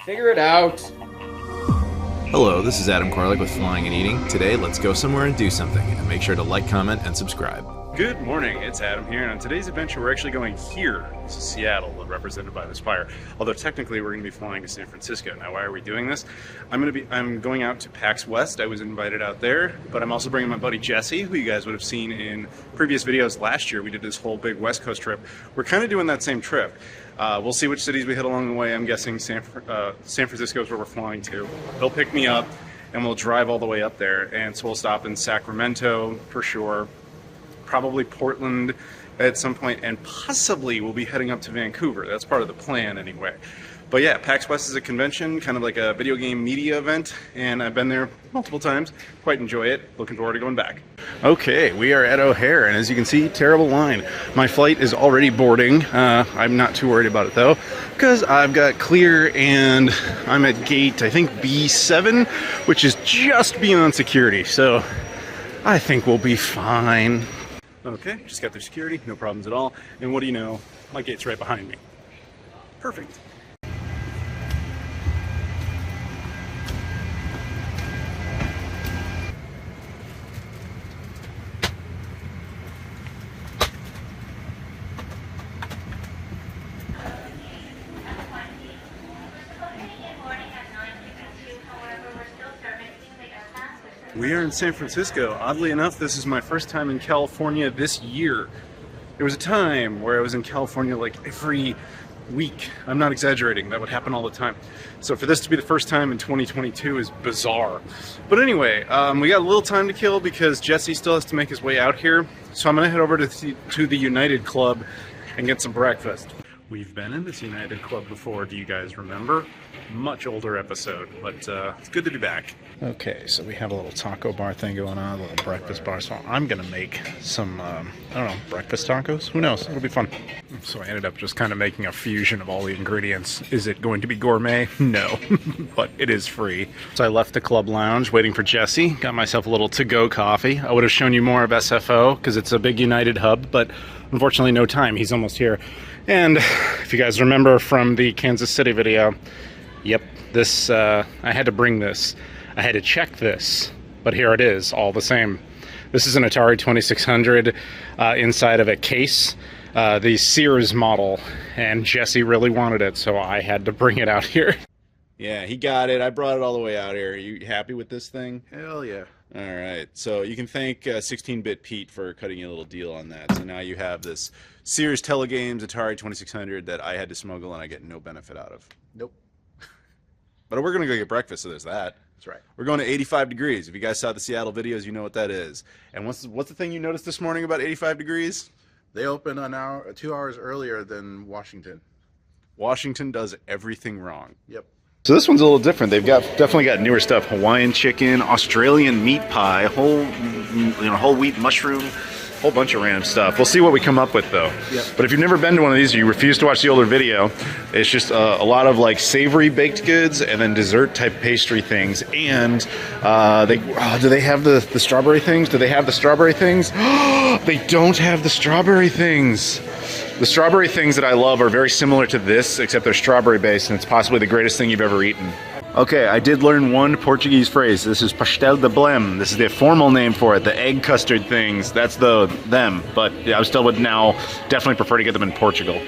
Figure it out. Hello, this is Adam Koralik with Flying and Eating. Today, let's go somewhere and do something, and make sure to like, comment, and subscribe. Good morning, it's Adam here, and on today's adventure we're actually going here to Seattle, represented by this fire. Although technically we're going to be flying to San Francisco. Now why are we doing this? I'm going out to PAX West. I was invited out there, but I'm also bringing my buddy Jesse, who you guys would have seen in previous videos last year. We did this whole big West Coast trip. We're kind of doing that same trip. We'll see which cities we hit along the way. I'm guessing San Francisco is where we're flying to. He'll pick me up and we'll drive all the way up there, and so we'll stop in Sacramento for sure. Probably Portland at some point, and possibly we'll be heading up to Vancouver. That's part of the plan anyway. But yeah, PAX West is a convention, kind of like a video game media event, and I've been there multiple times. Quite enjoy it. Looking forward to going back. Okay, we are at O'Hare, and as you can see, terrible line. My flight is already boarding. I'm not too worried about it though, because I've got clear and I'm at gate, I think B7, which is just beyond security, so I think we'll be fine. Okay, just got through security, no problems at all. And what do you know? My gate's right behind me. Perfect. We are in San Francisco. Oddly enough, this is my first time in California this year. There was a time where I was in California like every week. I'm not exaggerating, that would happen all the time. So for this to be the first time in 2022 is bizarre. But anyway, we got a little time to kill because Jesse still has to make his way out here. So I'm gonna head over to the United Club and get some breakfast. We've been in this United Club before, do you guys remember? Much older episode, but it's good to be back. Okay, so we have a little taco bar thing going on, a little breakfast bar, so I'm gonna make some, I don't know, breakfast tacos? Who knows? It'll be fun. So I ended up just kind of making a fusion of all the ingredients. Is it going to be gourmet? No, but it is free. So I left the club lounge waiting for Jesse, got myself a little to-go coffee. I would have shown you more of SFO, because it's a big United hub, but unfortunately no time, he's almost here. And if you guys remember from the Kansas City video, yep, this, I had to bring this. I had to check this, but here it is, all the same. This is an Atari 2600 inside of a case, the Sears model, and Jesse really wanted it, so I had to bring it out here. Yeah, he got it. I brought it all the way out here. Are you happy with this thing? Hell yeah. All right, so you can thank 16-Bit Pete for cutting you a little deal on that. So now you have this Sears Telegames Atari 2600 that I had to smuggle and I get no benefit out of. Nope. But we're going to go get breakfast, so there's that. That's right. We're going to 85 degrees. If you guys saw the Seattle videos, you know what that is. And what's the thing you noticed this morning about 85 degrees? They opened an hour, 2 hours earlier than Washington. Washington does everything wrong. Yep. So this one's a little different. They've definitely got newer stuff: Hawaiian chicken, Australian meat pie, whole wheat mushroom, whole bunch of random stuff. We'll see what we come up with though. Yep. But if you've never been to one of these, or you refuse to watch the older video, it's just a lot of like savory baked goods and then dessert type pastry things. And do they have the strawberry things? Do they have the strawberry things? They don't have the strawberry things. The strawberry things that I love are very similar to this, except they're strawberry based, and it's possibly the greatest thing you've ever eaten. Okay, I did learn one Portuguese phrase. This is pastel de blem. This is the formal name for it, the egg custard things. That's them, but yeah, I still would now definitely prefer to get them in Portugal.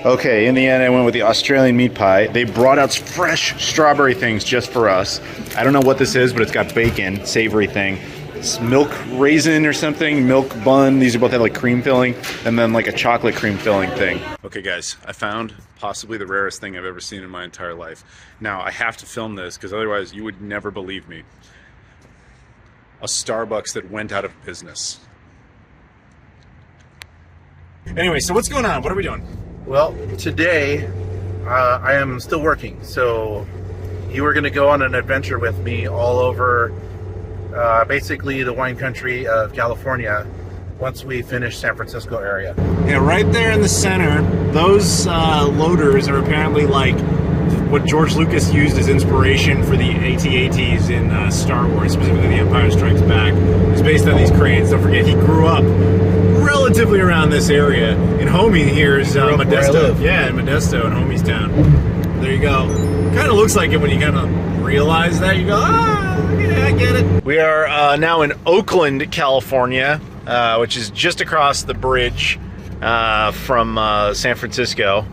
Okay, in the end I went with the Australian meat pie. They brought out fresh strawberry things just for us. I don't know what this is, but it's got bacon, savory thing. It's milk raisin or something, milk bun. These are both have like cream filling, and then like a chocolate cream filling thing. Okay guys, I found possibly the rarest thing I've ever seen in my entire life. Now I have to film this because otherwise you would never believe me. A Starbucks that went out of business. Anyway, so what's going on? What are we doing? Well, today I am still working, so you were going to go on an adventure with me all over basically the wine country of California once we finish San Francisco area. Yeah, right there in the center, those loaders are apparently like what George Lucas used as inspiration for the AT-ATs in Star Wars, specifically The Empire Strikes Back. It's based on these cranes. Don't forget, he grew up relatively around this area. And homie here is Modesto. Yeah, in Modesto, in homie's town. There you go. Kind of looks like it when you kind of realize that. You go, yeah, I get it. We are now in Oakland, California, which is just across the bridge from San Francisco.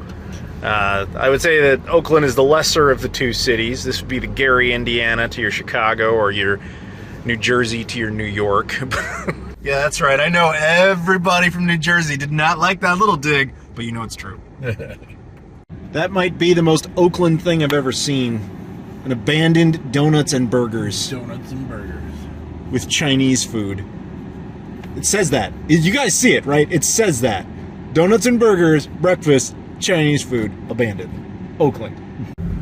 I would say that Oakland is the lesser of the two cities. This would be the Gary, Indiana to your Chicago, or your New Jersey to your New York. Yeah, that's right. I know everybody from New Jersey did not like that little dig, but you know it's true. That might be the most Oakland thing I've ever seen. An abandoned Donuts and Burgers. Donuts and burgers. With Chinese food. It says that. You guys see it, right? It says that. Donuts and Burgers, breakfast, Chinese food, abandoned. Oakland.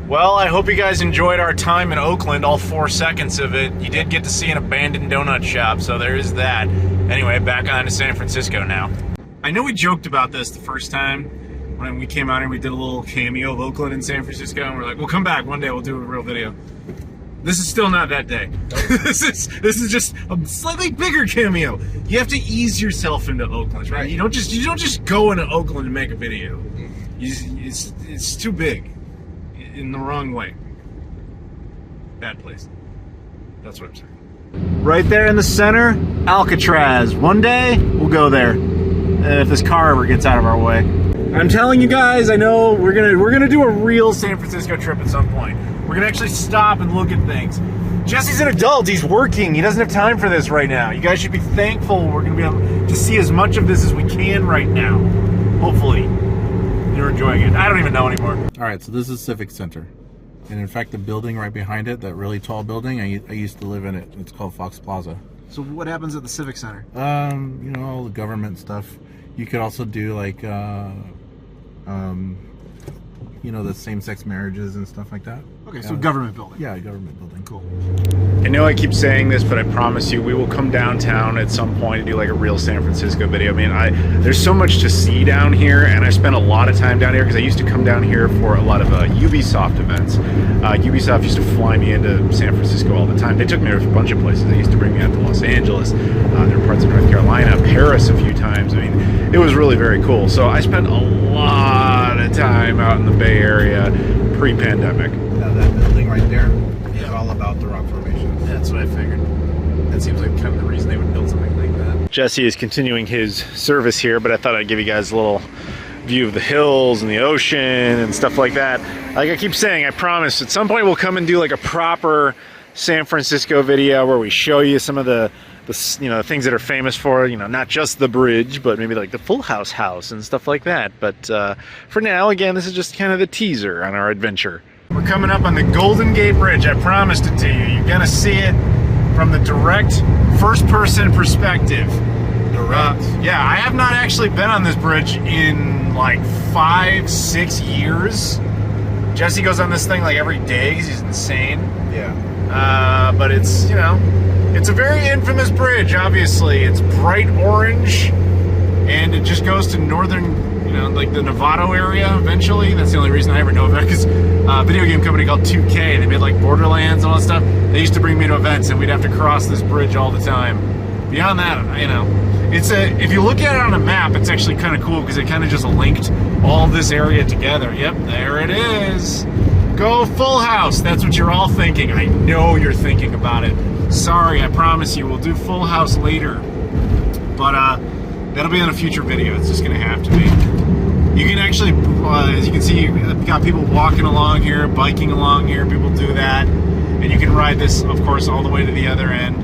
Well, I hope you guys enjoyed our time in Oakland, all 4 seconds of it. You did get to see an abandoned donut shop, so there is that. Anyway, back on to San Francisco now. I know we joked about this the first time when we came out here. We did a little cameo of Oakland and San Francisco, and we're like, we'll come back one day, we'll do a real video. This is still not that day. This is just a slightly bigger cameo. You have to ease yourself into Oakland, right? You don't just go into Oakland and make a video. It's too big. In the wrong way. Bad place. That's what I'm saying. Right there in the center, Alcatraz. One day, we'll go there. If this car ever gets out of our way. I'm telling you guys, I know we're gonna do a real San Francisco trip at some point. We're gonna actually stop and look at things. Jesse's an adult, he's working, he doesn't have time for this right now. You guys should be thankful we're gonna be able to see as much of this as we can right now. Hopefully. You're enjoying it. I don't even know anymore. All right, so this is Civic Center. And in fact, the building right behind it, that really tall building, I used to live in it. It's called Fox Plaza. So what happens at the Civic Center? You know, all the government stuff. You could also do like, you know, the same-sex marriages and stuff like that. Okay, so government building. Yeah, government building. Cool. I know I keep saying this, but I promise you we will come downtown at some point and do like a real San Francisco video. I mean, there's so much to see down here, and I spent a lot of time down here because I used to come down here for a lot of Ubisoft events. Ubisoft used to fly me into San Francisco all the time. They took me to a bunch of places. They used to bring me out to Los Angeles. There were parts of North Carolina, Paris a few times. I mean, it was really very cool. So I spent a lot of time out in the Bay Area pre-pandemic. Now that building right there is all about the rock formation. That's what I figured. That seems like kind of the reason they would build something like that. Jesse is continuing his service here, but I thought I'd give you guys a little view of the hills and the ocean and stuff like that. Like I keep saying, I promise at some point we'll come and do like a proper San Francisco video where we show you some of the things that are famous for, not just the bridge, but maybe like the Full House and stuff like that. But for now, again, this is just kind of the teaser on our adventure. We're coming up on the Golden Gate Bridge. I promised it to you. You're gonna see it from the direct first-person perspective. Yeah, I have not actually been on this bridge in like 5-6 years. Jesse goes on this thing like every day because he's insane. Yeah. But it's, it's a very infamous bridge, obviously. It's bright orange, and it just goes to northern, like the Novato area eventually. That's the only reason I ever know about it, because a video game company called 2K, they made like Borderlands and all that stuff. They used to bring me to events, and we'd have to cross this bridge all the time. Beyond that, if you look at it on a map, it's actually kind of cool because it kind of just linked all this area together. Yep, there it is. Go Full House. That's what you're all thinking. I know you're thinking about it. Sorry, I promise you, we'll do Full House later. But that'll be in a future video. It's just going to have to be. You can actually, as you can see, you've got people walking along here, biking along here. People do that. And you can ride this, of course, all the way to the other end.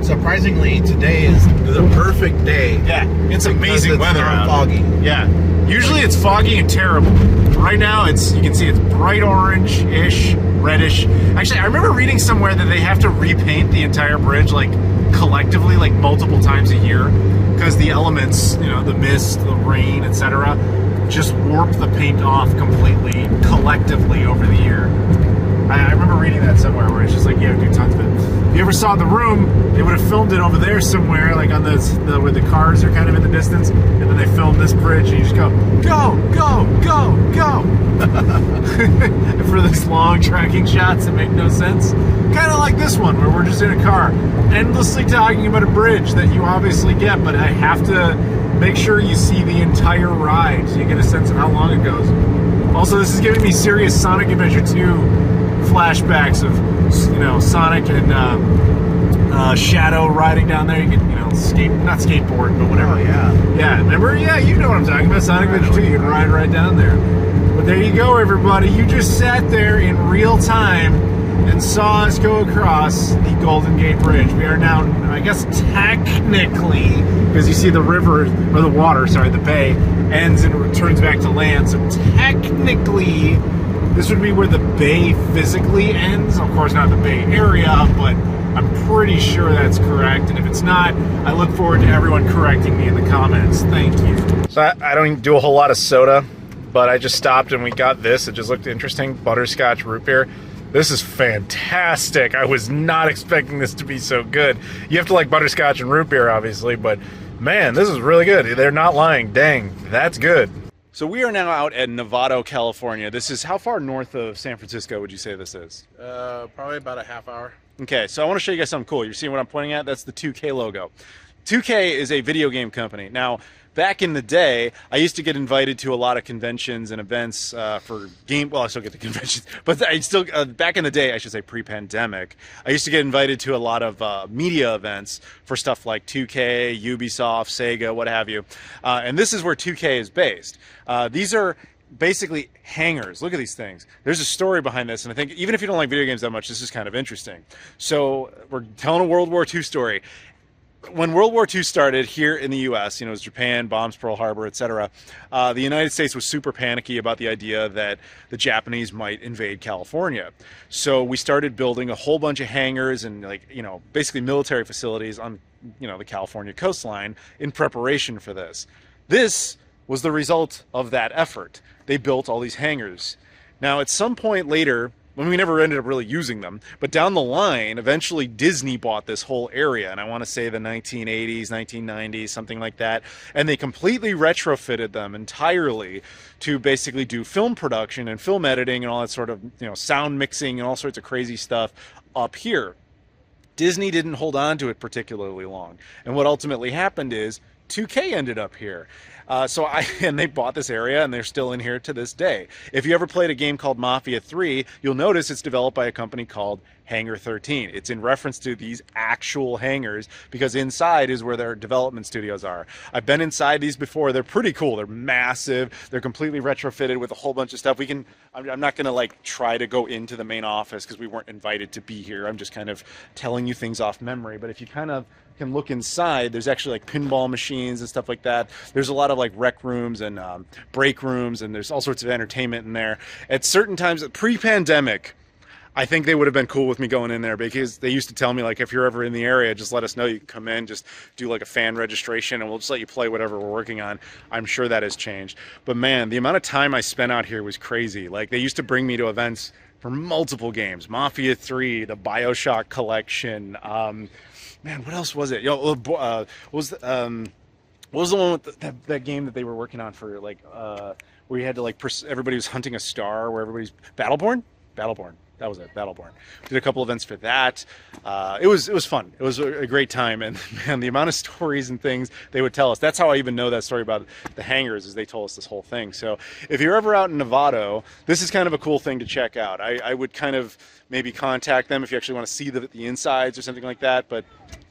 Surprisingly, today is the perfect day. Yeah, it's amazing weather out. Foggy. Yeah, usually it's foggy and terrible. Right now, you can see it's bright orange-ish, reddish. Actually, I remember reading somewhere that they have to repaint the entire bridge, like collectively, like multiple times a year, because the elements, the mist, the rain, etc., just warp the paint off completely, collectively over the year. I remember reading that somewhere where it's just like, yeah, do tons of it. If you ever saw The Room, they would have filmed it over there somewhere, like on where the cars are kind of in the distance, and then they filmed this bridge, and you just go, go, go, go, go. For these long tracking shots that make no sense. Kind of like this one, where we're just in a car, endlessly talking about a bridge that you obviously get, but I have to make sure you see the entire ride so you get a sense of how long it goes. Also, this is giving me serious Sonic Adventure 2 flashbacks of, you know, Sonic and Shadow riding down there. You can, you know, not skateboard, but whatever. Oh, yeah. Yeah, remember? Yeah, you know what I'm talking about. Sonic Adventure 2, you can ride right down there. But there you go, everybody. You just sat there in real time and saw us go across the Golden Gate Bridge. We are now, I guess, technically, because you see the river, or the water, sorry, the bay, ends and returns back to land. So technically, this would be where the bay physically ends. Of course, not the Bay Area, but I'm pretty sure that's correct. And if it's not, I look forward to everyone correcting me in the comments. Thank you. So I don't do a whole lot of soda, but I just stopped and we got this. It just looked interesting. Butterscotch root beer. This is fantastic. I was not expecting this to be so good. You have to like butterscotch and root beer, obviously, but man, this is really good. They're not lying. Dang, that's good. So we are now out at Novato, California. This is, how far north of San Francisco would you say this is? Probably about a half hour. Okay, so I want to show you guys something cool. You're seeing what I'm pointing at? That's the 2K logo. 2K is a video game company. Now, back in the day, I used to get invited to a lot of conventions and events for game. Well, I still get to conventions, but I still back in the day, I should say pre-pandemic, I used to get invited to a lot of media events for stuff like 2K, Ubisoft, Sega, what have you. And this is where 2K is based. These are basically hangars. Look at these things. There's a story behind this, and I think even if you don't like video games that much, this is kind of interesting. So we're telling a World War II story. When World War II started here in the U.S., you know, it was Japan, bombs Pearl Harbor, etc., the United States was super panicky about the idea that the Japanese might invade California. So we started building a whole bunch of hangars and, like, you know, basically military facilities on, you know, the California coastline in preparation for this. This was the result of that effort. They built all these hangars. Now, at some point later, when we never ended up really using them, but down the line, eventually Disney bought this whole area, and I want to say the 1980s, 1990s, something like that, and they completely retrofitted them entirely to basically do film production and film editing and all that sort of, you know, sound mixing and all sorts of crazy stuff up here. Disney didn't hold on to it particularly long, and what ultimately happened is 2K ended up here. And they bought this area, and they're still in here to this day. If you ever played a game called Mafia 3, you'll notice it's developed by a company called Hangar 13. It's in reference to these actual hangars, because inside is where their development studios are. I've been inside these before. They're pretty cool. They're massive. They're completely retrofitted with a whole bunch of stuff. I'm not going to like try to go into the main office because we weren't invited to be here. I'm just kind of telling you things off memory. But if you kind of can look inside, there's actually like pinball machines and stuff like that. There's a lot of like rec rooms and break rooms, and there's all sorts of entertainment in there. At certain times, pre-pandemic, I think they would have been cool with me going in there, because they used to tell me, like, if you're ever in the area, just let us know. You can come in, just do like a fan registration, and we'll just let you play whatever we're working on. I'm sure that has changed. But man, the amount of time I spent out here was crazy. Like, they used to bring me to events for multiple games. Mafia 3, the BioShock collection. Man, what else was it? What was the one with that game that they were working on for, like, where you had to, like, everybody was hunting a star, where everybody's Battleborn. That was it, Battleborn. Did a couple events for that. It was fun. It was a great time, and man, the amount of stories and things they would tell us. That's how I even know that story about the hangars, is they told us this whole thing. So if you're ever out in Novato, this is kind of a cool thing to check out. I would kind of maybe contact them if you actually want to see the insides or something like that, but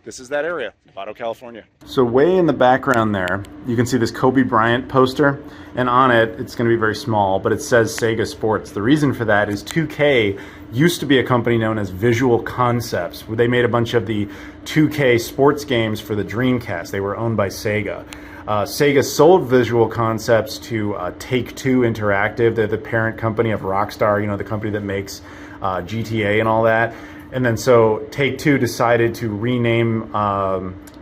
this is that area, Novato, California. So way in the background there, you can see this Kobe Bryant poster, and on it, it's going to be very small, but it says Sega Sports. The reason for that is 2K used to be a company known as Visual Concepts, where they made a bunch of the 2K sports games for the Dreamcast. They were owned by Sega. Sega sold Visual Concepts to Take-Two Interactive. They're the parent company of Rockstar, you know, the company that makes GTA and all that. And then so Take-Two decided to rename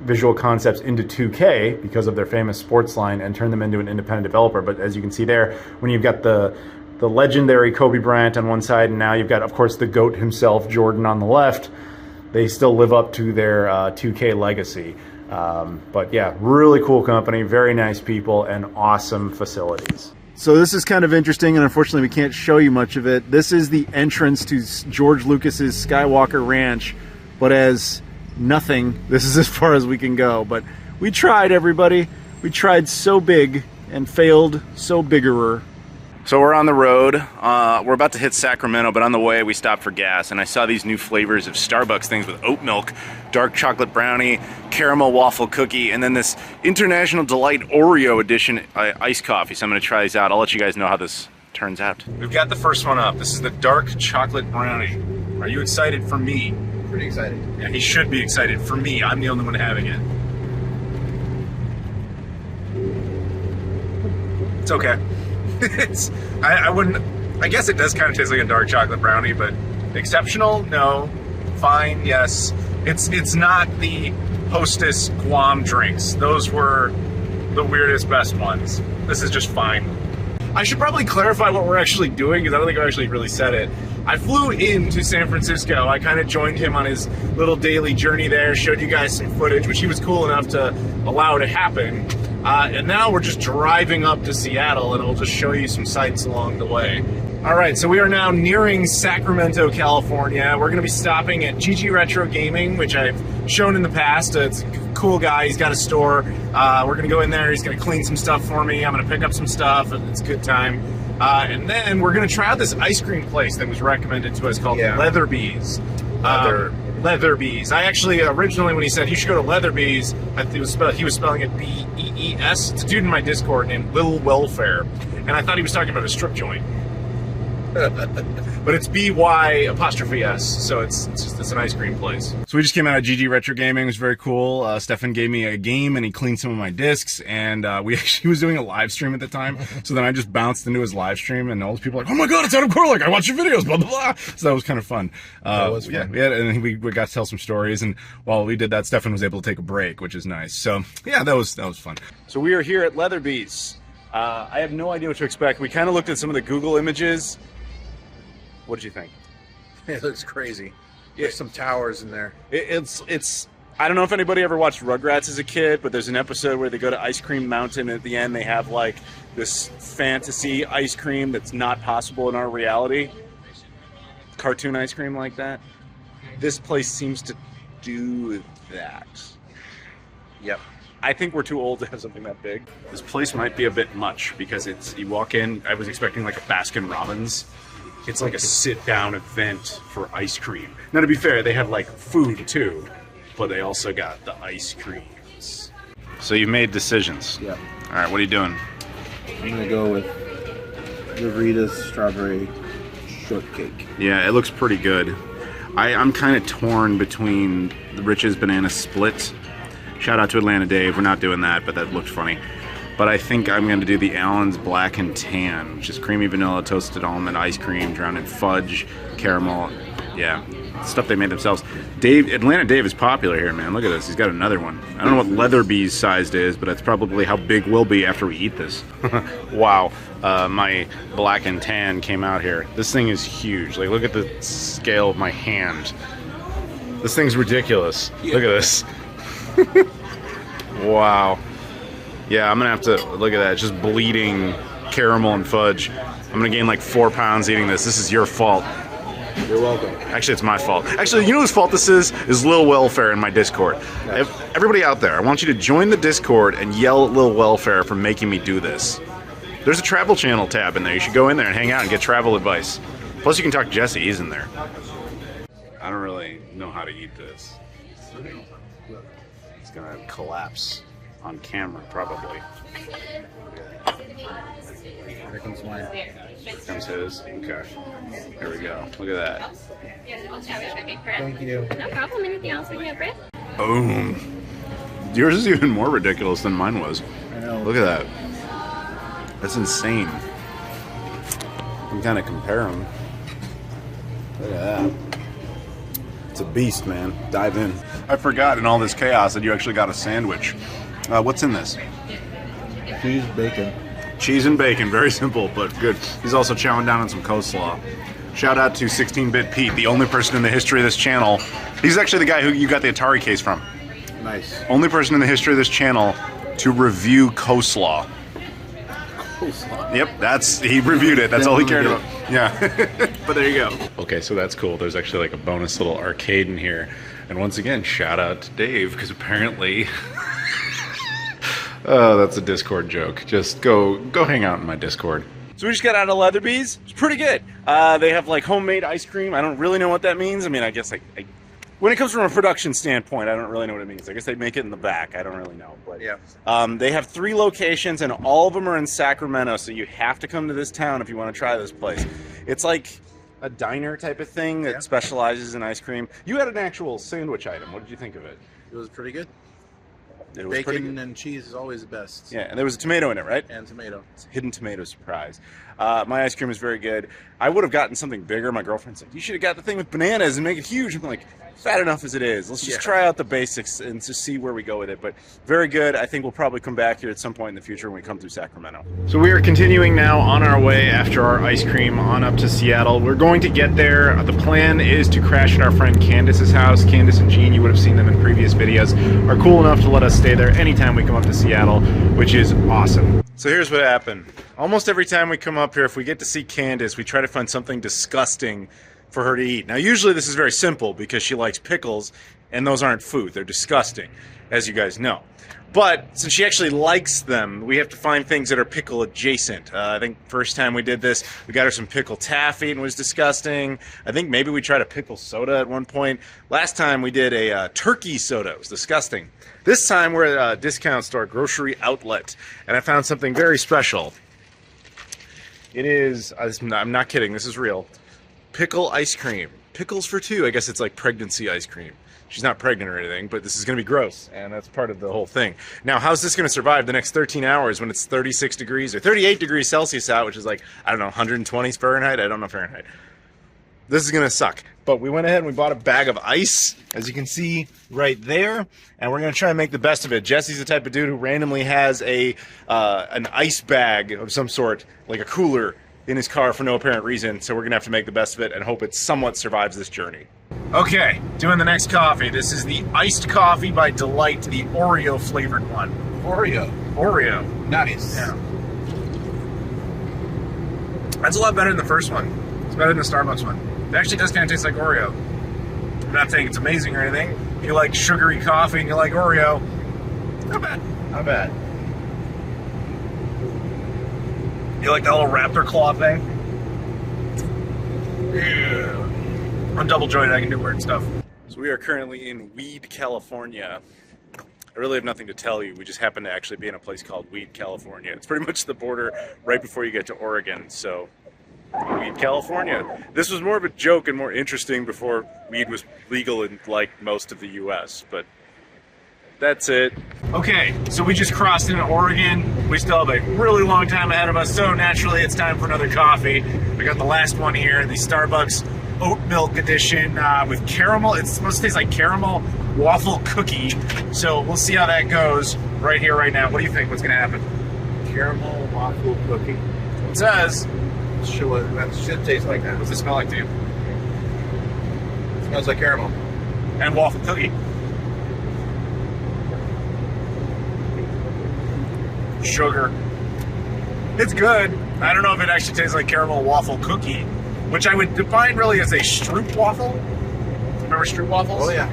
Visual Concepts into 2K because of their famous sports line, and turn them into an independent developer. But as you can see there, when you've got the legendary Kobe Bryant on one side, and now you've got, of course, the GOAT himself, Jordan, on the left, they still live up to their 2K legacy. But yeah, really cool company, very nice people, and awesome facilities. So this is kind of interesting, and unfortunately we can't show you much of it. This is the entrance to George Lucas's Skywalker Ranch, but as nothing, this is as far as we can go. But we tried, everybody. We tried so big and failed so biggerer. So we're on the road. We're about to hit Sacramento, but on the way we stopped for gas, and I saw these new flavors of Starbucks things with oat milk, dark chocolate brownie, caramel waffle cookie, and then this International Delight Oreo edition iced coffee. So I'm going to try these out. I'll let you guys know how this turns out. We've got the first one up. This is the dark chocolate brownie. Are you excited for me? Pretty excited. Yeah, he should be excited for me. I'm the only one having it. It's okay. I guess it does kind of taste like a dark chocolate brownie, but exceptional? No. Fine, yes. It's not the Hostess Guam drinks. Those were the weirdest, best ones. This is just fine. I should probably clarify what we're actually doing, because I don't think I actually really said it. I flew into San Francisco. I kind of joined him on his little daily journey there, showed you guys some footage, which he was cool enough to allow to happen. And now we're just driving up to Seattle, and I'll just show you some sights along the way. All right, so we are now nearing Sacramento, California. We're gonna be stopping at GG Retro Gaming, which I've shown in the past. It's a cool guy, he's got a store. We're gonna go in there, he's gonna clean some stuff for me. I'm gonna pick up some stuff, and it's a good time. And then we're gonna try out this ice cream place that was recommended to us called Leatherbees. Leatherbees. I actually, originally when he said you should go to Leatherbees, he was spelling it B-E-E-S. It's a dude in my Discord named Lil Welfare, and I thought he was talking about a strip joint. But it's B-Y-apostrophe-S, so it's an ice cream place. So we just came out of GG Retro Gaming. It was very cool. Stefan gave me a game, and he cleaned some of my discs, and he was doing a live stream at the time, so then I just bounced into his live stream, and all those people were like, oh my god, it's Adam Koralik, I watch your videos, blah, blah, blah. So that was kind of fun. That was fun. Yeah, and we got to tell some stories, and while we did that, Stefan was able to take a break, which is nice. So yeah, that was fun. So we are here at Leatherbees. I have no idea what to expect. We kind of looked at some of the Google images. What did you think? It looks crazy. There's some towers in there. It's. I don't know if anybody ever watched Rugrats as a kid, but there's an episode where they go to Ice Cream Mountain, and at the end they have like this fantasy ice cream that's not possible in our reality. Cartoon ice cream like that. This place seems to do that. Yep. I think we're too old to have something that big. This place might be a bit much because you walk in, I was expecting like a Baskin Robbins. It's like a sit-down event for ice cream. Now, to be fair, they have like food too, but they also got the ice creams. So you made decisions. Yeah. All right, what are you doing? I'm gonna go with the Rita's strawberry shortcake. Yeah, it looks pretty good. I'm kind of torn between the Rich's Banana Split. Shout out to Atlanta Dave. We're not doing that, but that looked funny. But I think I'm going to do the Allen's Black and Tan, which is creamy vanilla, toasted almond, ice cream, drowned in fudge, caramel. Yeah, stuff they made themselves. Atlanta Dave is popular here, man. Look at this. He's got another one. I don't know what Leatherbees sized is, but that's probably how big we'll be after we eat this. Wow. My Black and Tan came out here. This thing is huge. Like, look at the scale of my hand. This thing's ridiculous. Yeah. Look at this. Wow. Yeah, I'm gonna have to look at that. It's just bleeding caramel and fudge. I'm gonna gain like 4 pounds eating this. This is your fault. You're welcome. Actually, it's my fault. Actually, you know whose fault this is? Is Lil Welfare in my Discord. Nice. Everybody out there, I want you to join the Discord and yell at Lil Welfare for making me do this. There's a travel channel tab in there. You should go in there and hang out and get travel advice. Plus, you can talk to Jesse. He's in there. I don't really know how to eat this. It's gonna collapse on camera, probably. Here comes mine. Here comes his. Okay. Here we go. Look at that. Thank you. No problem. Anything else we can help with? Boom. Yours is even more ridiculous than mine was. I know. Look at that. That's insane. You can kind of compare them. Look at that. It's a beast, man. Dive in. I forgot in all this chaos that you actually got a sandwich. What's in this? Cheese, bacon. Cheese and bacon. Very simple, but good. He's also chowing down on some coleslaw. Shout out to 16-Bit Pete, the only person in the history of this channel. He's actually the guy who you got the Atari case from. Nice. Only person in the history of this channel to review coleslaw. Coleslaw. Yep, he reviewed it. That's all he cared about. Yeah. But there you go. Okay, so that's cool. There's actually like a bonus little arcade in here. And once again, shout out to Dave, because apparently... Oh, that's a Discord joke. Just go hang out in my Discord. So we just got out of Leatherby's. It's pretty good. They have like homemade ice cream. I don't really know what that means. I mean, I guess when it comes from a production standpoint, I don't really know what it means. I guess they make it in the back. I don't really know. But Yeah. they have 3 locations, and all of them are in Sacramento, so you have to come to this town if you want to try this place. It's like a diner type of thing that specializes in ice cream. You had an actual sandwich item. What did you think of it? It was pretty good. It was pretty Bacon good. and cheese is always the best. Yeah, and there was a tomato in it, right? And tomato. Hidden tomato surprise. My ice cream is very good. I would have gotten something bigger. My girlfriend said, you should have got the thing with bananas and make it huge. I'm like, fat enough as it is. Let's just try out the basics and just see where we go with it. But very good. I think we'll probably come back here at some point in the future when we come through Sacramento. So we are continuing now on our way after our ice cream on up to Seattle. We're going to get there. The plan is to crash at our friend Candace's house. Candace and Jean, you would have seen them in previous videos, are cool enough to let us stay there anytime we come up to Seattle, which is awesome. So here's what happened. Almost every time we come up here, if we get to see Candace, we try to find something disgusting for her to eat. Now, usually this is very simple because she likes pickles, and those aren't food. They're disgusting, as you guys know. But since she actually likes them, we have to find things that are pickle adjacent. I think first time we did this, we got her some pickle taffy and it was disgusting. I think maybe we tried a pickle soda at one point. Last time we did a turkey soda. It was disgusting. This time we're at a discount store, grocery outlet, and I found something very special. It is, I'm not kidding, this is real, pickle ice cream. Pickles for 2. I guess it's like pregnancy ice cream. She's not pregnant or anything, but this is going to be gross, and that's part of the whole thing. Now, how's this going to survive the next 13 hours when it's 36 degrees or 38 degrees Celsius out, which is like, I don't know, 120 Fahrenheit? I don't know Fahrenheit. This is going to suck. But we went ahead and we bought a bag of ice, as you can see right there, and we're going to try and make the best of it. Jesse's the type of dude who randomly has an ice bag of some sort, like a cooler, in his car for no apparent reason, so we're going to have to make the best of it and hope it somewhat survives this journey. Okay, doing the next coffee. This is the iced coffee by Delight, the Oreo flavored one. Oreo. Nice. Yeah. That's a lot better than the first one. It's better than the Starbucks one. It actually does kind of taste like Oreo. I'm not saying it's amazing or anything. If you like sugary coffee and you like Oreo, not bad. Not bad. You like that little raptor claw thing? Yeah. I'm double jointed, I can do weird stuff. So we are currently in Weed, California. I really have nothing to tell you. We just happen to actually be in a place called Weed, California. It's pretty much the border right before you get to Oregon, so Weed, California. This was more of a joke and more interesting before weed was legal in like most of the US, but that's it. Okay, so we just crossed into Oregon. We still have a really long time ahead of us, so naturally it's time for another coffee. We got the last one here, the Starbucks oat milk edition with caramel. It's supposed to taste like caramel waffle cookie. So we'll see how that goes right here, right now. What do you think? What's gonna happen? Caramel waffle cookie. It says, Sure, that should taste like that. what's it smell like to you? It smells like caramel. And waffle cookie. Sugar. It's good. I don't know if it actually tastes like caramel waffle cookie, which I would define really as a stroop waffle. Remember stroop waffles? Oh yeah.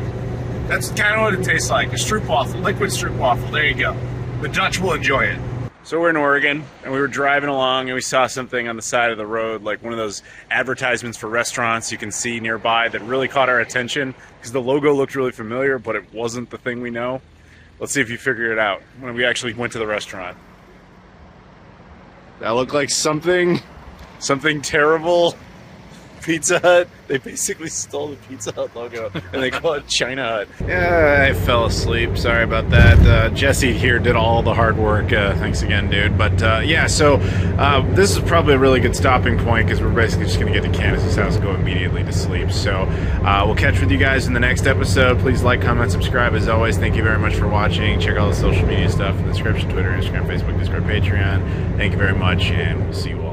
That's kind of what it tastes like. A stroop waffle, liquid stroop waffle. There you go. The Dutch will enjoy it. So we're in Oregon, and we were driving along, and we saw something on the side of the road, like one of those advertisements for restaurants you can see nearby that really caught our attention, because the logo looked really familiar, but it wasn't the thing we know. Let's see if you figure it out when we actually went to the restaurant. That looked like something terrible. Pizza Hut. They basically stole the Pizza Hut logo and they call it China Hut. Yeah, I fell asleep. Sorry about that. Jesse here did all the hard work. Thanks again, dude. But yeah, so this is probably a really good stopping point because we're basically just going to get to Candace's house and go immediately to sleep. So we'll catch with you guys in the next episode. Please like, comment, subscribe as always. Thank you very much for watching. Check out all the social media stuff in the description, Twitter, Instagram, Facebook, Discord, Patreon. Thank you very much, and we'll see you all.